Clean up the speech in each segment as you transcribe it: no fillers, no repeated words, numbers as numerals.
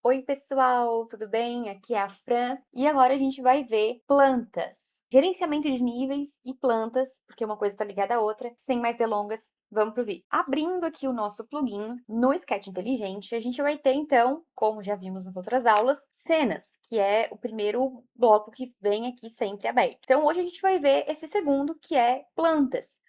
Oi, pessoal, tudo bem? Aqui é a Fran e agora a gente vai ver plantas. Gerenciamento de níveis e plantas, porque uma coisa está ligada à outra. Sem mais delongas, vamos pro vídeo. Abrindo aqui o nosso plugin no Sketch Inteligente, a gente vai ter então, como já vimos nas outras aulas, cenas, que é o primeiro bloco que vem aqui sempre aberto. Então hoje a gente vai ver esse segundo, que é plantas.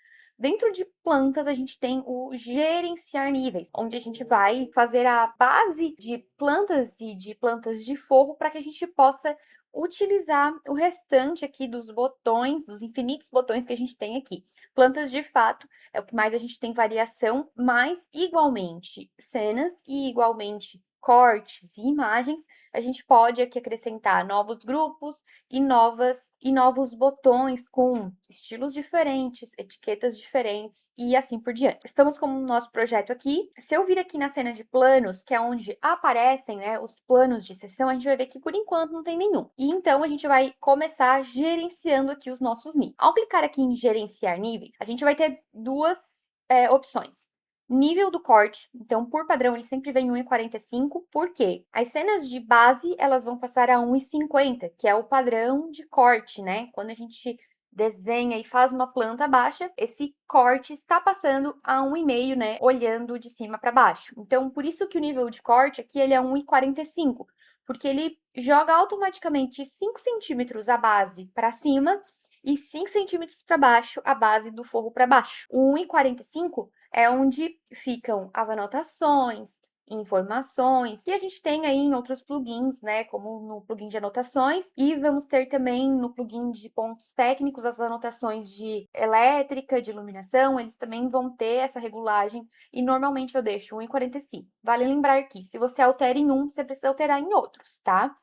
Dentro de plantas, a gente tem o gerenciar níveis, onde a gente vai fazer a base de plantas e de plantas de forro para que a gente possa utilizar o restante aqui dos botões, dos infinitos botões que a gente tem aqui. Plantas, de fato, é o que mais a gente tem variação, mas igualmente cenas e igualmente cortes e imagens, a gente pode aqui acrescentar novos grupos e novos botões com estilos diferentes, etiquetas diferentes e assim por diante. Estamos com o nosso projeto aqui. Se eu vir aqui na cena de planos, que é onde aparecem, né, os planos de sessão, a gente vai ver que por enquanto não tem nenhum. E então a gente vai começar gerenciando aqui os nossos níveis. Ao clicar aqui em gerenciar níveis, a gente vai ter duas opções. Nível do corte, então por padrão ele sempre vem 1,45, por quê? As cenas de base elas vão passar a 1,50, que é o padrão de corte, né? Quando a gente desenha e faz uma planta baixa, esse corte está passando a 1,5, né? Olhando de cima para baixo. Então, por isso que o nível de corte aqui ele é 1,45, porque ele joga automaticamente 5 centímetros a base para cima e 5 centímetros para baixo a base do forro para baixo. O 1,45 é onde ficam as anotações, informações, que a gente tem aí em outros plugins, né, como no plugin de anotações, e vamos ter também no plugin de pontos técnicos as anotações de elétrica, de iluminação, eles também vão ter essa regulagem, e normalmente eu deixo 1,45. Vale lembrar que se você altera em um, você precisa alterar em outros, tá?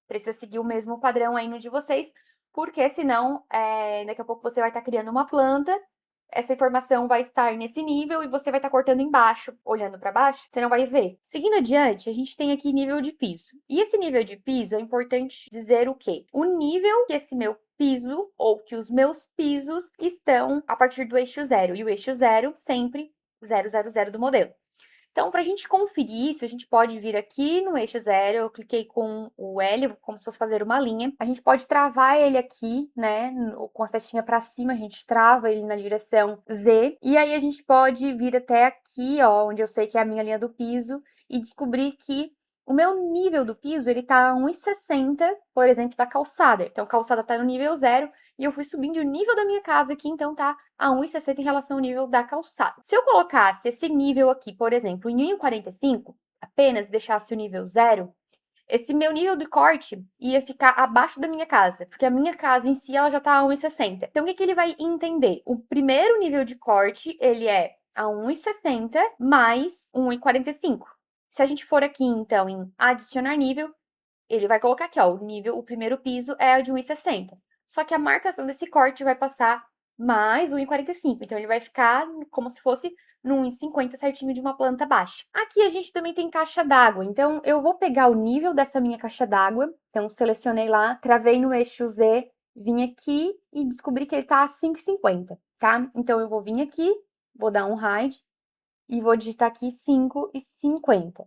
Precisa seguir o mesmo padrão aí no de vocês, porque senão, daqui a pouco você vai estar criando uma planta, essa informação vai estar nesse nível e você vai estar cortando embaixo, olhando para baixo, você não vai ver. Seguindo adiante, a gente tem aqui nível de piso. E esse nível de piso é importante dizer o quê? O nível que esse meu piso, ou que os meus pisos, estão a partir do eixo zero. E o eixo zero sempre 000 do modelo. Então, para a gente conferir isso, a gente pode vir aqui no eixo zero, eu cliquei com o L, como se fosse fazer uma linha. A gente pode travar ele aqui, né, com a setinha para cima, a gente trava ele na direção Z. E aí a gente pode vir até aqui, ó, onde eu sei que é a minha linha do piso, e descobrir que o meu nível do piso, ele tá a 1,60, por exemplo, da calçada. Então, a calçada tá no nível zero, e eu fui subindo o nível da minha casa aqui, então tá a 1,60 em relação ao nível da calçada. Se eu colocasse esse nível aqui, por exemplo, em 1,45, apenas deixasse o nível zero, esse meu nível de corte ia ficar abaixo da minha casa, porque a minha casa em si ela já tá a 1,60. Então, o que que ele vai entender? O primeiro nível de corte, ele é a 1,60 mais 1,45. Se a gente for aqui, então, em adicionar nível, ele vai colocar aqui, ó, o nível, o primeiro piso é de 1,60. Só que a marcação desse corte vai passar mais 1,45. Então, ele vai ficar como se fosse no 1,50 certinho de uma planta baixa. Aqui a gente também tem caixa d'água. Então, eu vou pegar o nível dessa minha caixa d'água. Então, selecionei lá, travei no eixo Z, vim aqui e descobri que ele tá a 5,50, tá? Então, eu vou vir aqui, vou dar um hide e vou digitar aqui 5,50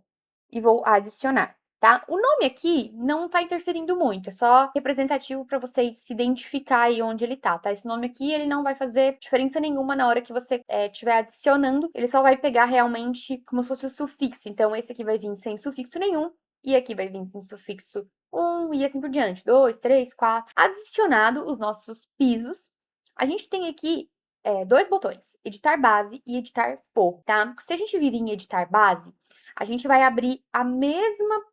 e vou adicionar. Tá? O nome aqui não está interferindo muito, é só representativo para você se identificar aí onde ele tá, tá? Esse nome aqui, ele não vai fazer diferença nenhuma na hora que você estiver adicionando, ele só vai pegar realmente como se fosse o sufixo. Então, esse aqui vai vir sem sufixo nenhum, e aqui vai vir com sufixo 1 e assim por diante, 2, 3, 4. Adicionado os nossos pisos, a gente tem aqui dois botões, editar base e editar forro, tá? Se a gente vir em editar base, a gente vai abrir a mesma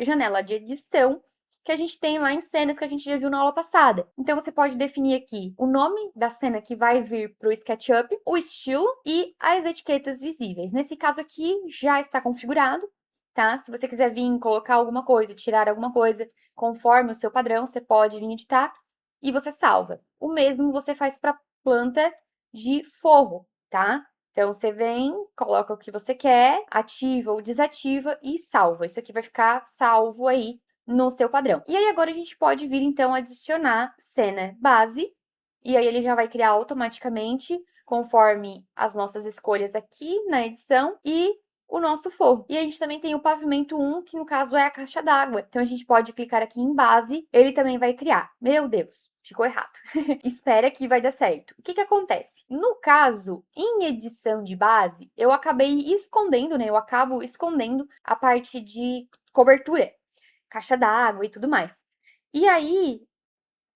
janela de edição que a gente tem lá em cenas que a gente já viu na aula passada. Então, você pode definir aqui o nome da cena que vai vir para o SketchUp, o estilo e as etiquetas visíveis. Nesse caso aqui, já está configurado, tá? Se você quiser vir colocar alguma coisa, tirar alguma coisa, conforme o seu padrão, você pode vir editar e você salva. O mesmo você faz para planta de forro, tá? Então, você vem, coloca o que você quer, ativa ou desativa e salva. Isso aqui vai ficar salvo aí no seu padrão. E aí, agora a gente pode vir, então, adicionar cena base. E aí, ele já vai criar automaticamente, conforme as nossas escolhas aqui na edição. E o nosso forro. E a gente também tem o pavimento 1, que no caso é a caixa d'água. Então a gente pode clicar aqui em base, ele também vai criar. Meu Deus, ficou errado. Espera que vai dar certo. O que que acontece? No caso, em edição de base, eu acabei escondendo, né? Eu acabo escondendo a parte de cobertura, caixa d'água e tudo mais. E aí,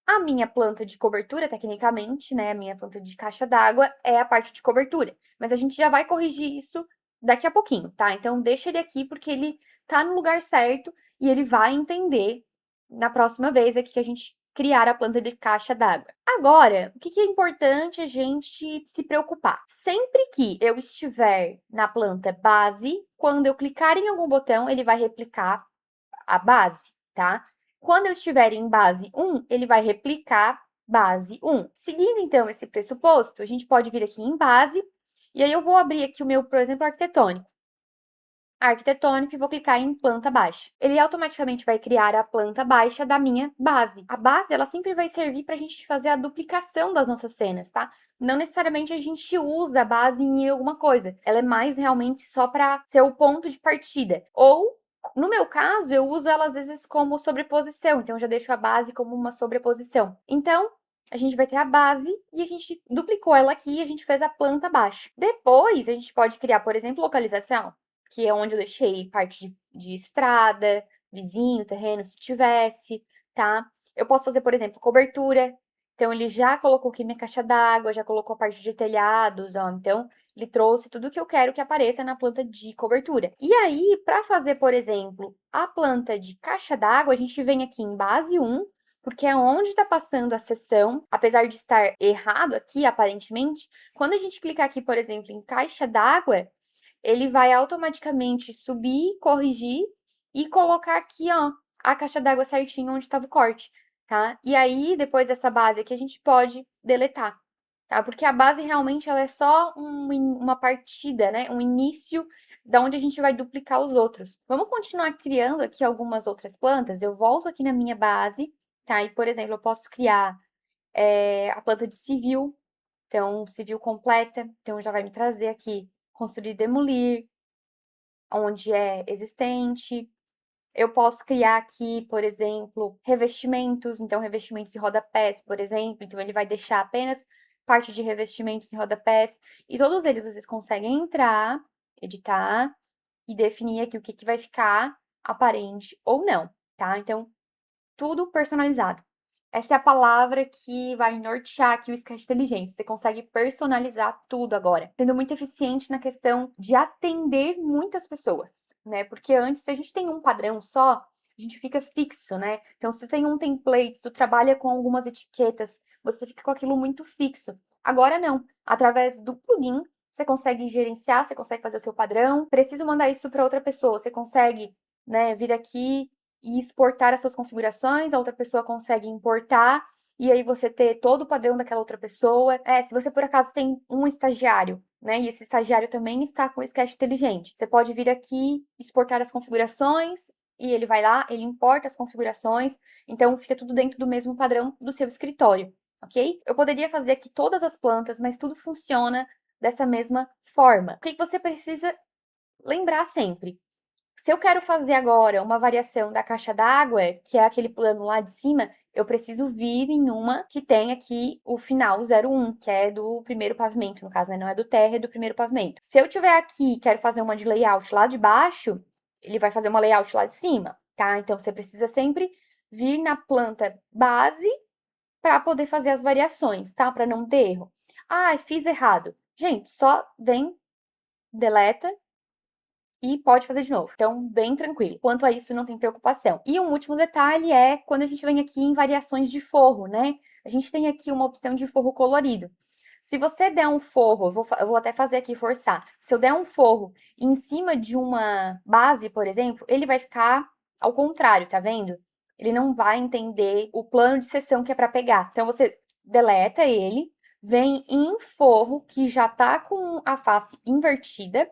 a minha planta de cobertura, tecnicamente, né, a minha planta de caixa d'água é a parte de cobertura. Mas a gente já vai corrigir isso daqui a pouquinho, tá? Então, deixa ele aqui porque ele tá no lugar certo e ele vai entender na próxima vez aqui que a gente criar a planta de caixa d'água. Agora, o que que é importante a gente se preocupar? Sempre que eu estiver na planta base, quando eu clicar em algum botão, ele vai replicar a base, tá? Quando eu estiver em base 1, ele vai replicar base 1. Seguindo, então, esse pressuposto, a gente pode vir aqui em base, e aí eu vou abrir aqui o meu, por exemplo, arquitetônico. Arquitetônico e vou clicar em planta baixa. Ele automaticamente vai criar a planta baixa da minha base. A base, ela sempre vai servir para a gente fazer a duplicação das nossas cenas, tá? Não necessariamente a gente usa a base em alguma coisa. Ela é mais realmente só para ser o ponto de partida. Ou no meu caso, eu uso ela às vezes como sobreposição, então eu já deixo a base como uma sobreposição. Então, a gente vai ter a base e a gente duplicou ela aqui e a gente fez a planta baixa. Depois, a gente pode criar, por exemplo, localização, que é onde eu deixei parte de estrada, vizinho, terreno, se tivesse, tá? Eu posso fazer, por exemplo, cobertura. Então, ele já colocou aqui minha caixa d'água, já colocou a parte de telhados, ó. Então, ele trouxe tudo que eu quero que apareça na planta de cobertura. E aí, para fazer, por exemplo, a planta de caixa d'água, a gente vem aqui em base 1, porque é onde está passando a seção, apesar de estar errado aqui, aparentemente, quando a gente clicar aqui, por exemplo, em caixa d'água, ele vai automaticamente subir, corrigir e colocar aqui, ó, a caixa d'água certinho onde estava o corte, tá? E aí, depois dessa base aqui, a gente pode deletar, tá? Porque a base realmente ela é só uma partida, né? Um início da onde a gente vai duplicar os outros. Vamos continuar criando aqui algumas outras plantas. Eu volto aqui na minha base, tá? E, por exemplo, eu posso criar a planta de civil, então, civil completa. Então, já vai me trazer aqui construir e demolir, onde é existente. Eu posso criar aqui, por exemplo, revestimentos, então revestimentos e rodapés, por exemplo, então ele vai deixar apenas parte de revestimentos e rodapés, e todos eles vocês conseguem entrar, editar e definir aqui o que que vai ficar aparente ou não, tá? Então, tudo personalizado. Essa é a palavra que vai nortear aqui o Sketch Inteligente. Você consegue personalizar tudo agora, sendo muito eficiente na questão de atender muitas pessoas, né? Porque antes, se a gente tem um padrão só, a gente fica fixo, né? Então, se tu tem um template, se tu trabalha com algumas etiquetas, você fica com aquilo muito fixo. Agora não. Através do plugin, você consegue gerenciar, você consegue fazer o seu padrão. Preciso mandar isso para outra pessoa, você consegue, né, vir aqui e exportar as suas configurações, a outra pessoa consegue importar, e aí você ter todo o padrão daquela outra pessoa. Se você por acaso tem um estagiário, né, e esse estagiário também está com o Sketch Inteligente, você pode vir aqui, exportar as configurações, e ele vai lá, ele importa as configurações, então fica tudo dentro do mesmo padrão do seu escritório, ok? Eu poderia fazer aqui todas as plantas, mas tudo funciona dessa mesma forma. O que você precisa lembrar sempre? Se eu quero fazer agora uma variação da caixa d'água, que é aquele plano lá de cima, eu preciso vir em uma que tem aqui o final 01, que é do primeiro pavimento, no caso, né? Não é do térreo, é do primeiro pavimento. Se eu tiver aqui e quero fazer uma de layout lá de baixo, ele vai fazer uma layout lá de cima, tá? Então, você precisa sempre vir na planta base para poder fazer as variações, tá? Para não ter erro. Ah, fiz errado. Gente, só vem, deleta e pode fazer de novo. Então, bem tranquilo. Quanto a isso, não tem preocupação. E um último detalhe é quando a gente vem aqui em variações de forro, né? A gente tem aqui uma opção de forro colorido. Se você der um forro, eu vou até fazer aqui forçar. Se eu der um forro em cima de uma base, por exemplo, ele vai ficar ao contrário, tá vendo? Ele não vai entender o plano de seção que é para pegar. Então, você deleta ele, vem em forro que já tá com a face invertida,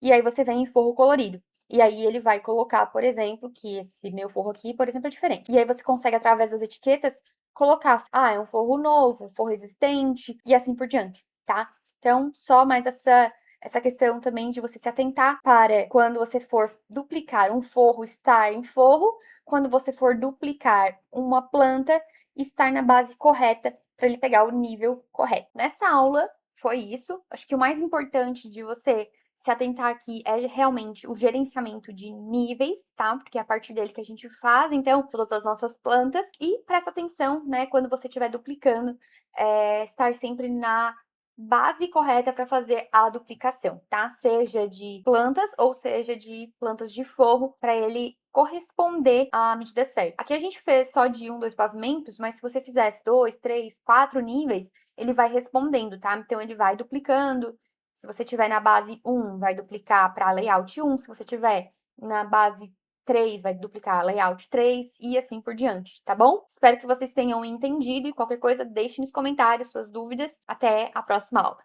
e aí você vem em forro colorido. E aí ele vai colocar, por exemplo, que esse meu forro aqui, por exemplo, é diferente. E aí você consegue, através das etiquetas, colocar, é um forro novo, forro resistente, e assim por diante, tá? Então, só mais essa questão também de você se atentar para quando você for duplicar um forro, estar em forro, quando você for duplicar uma planta, estar na base correta para ele pegar o nível correto. Nessa aula foi isso. Acho que o mais importante de você se atentar aqui é realmente o gerenciamento de níveis, tá? Porque é a partir dele que a gente faz, então, todas as nossas plantas. E presta atenção, né, quando você estiver duplicando, estar sempre na base correta para fazer a duplicação, tá? Seja de plantas ou seja de plantas de forro, para ele corresponder à medida certa. Aqui a gente fez só de 1, 2 pavimentos, mas se você fizesse 2, 3, 4 níveis, ele vai respondendo, tá? Então, ele vai duplicando. Se você tiver na base 1, vai duplicar para layout 1. Se você tiver na base 3, vai duplicar layout 3 e assim por diante, tá bom? Espero que vocês tenham entendido e qualquer coisa deixe nos comentários suas dúvidas. Até a próxima aula.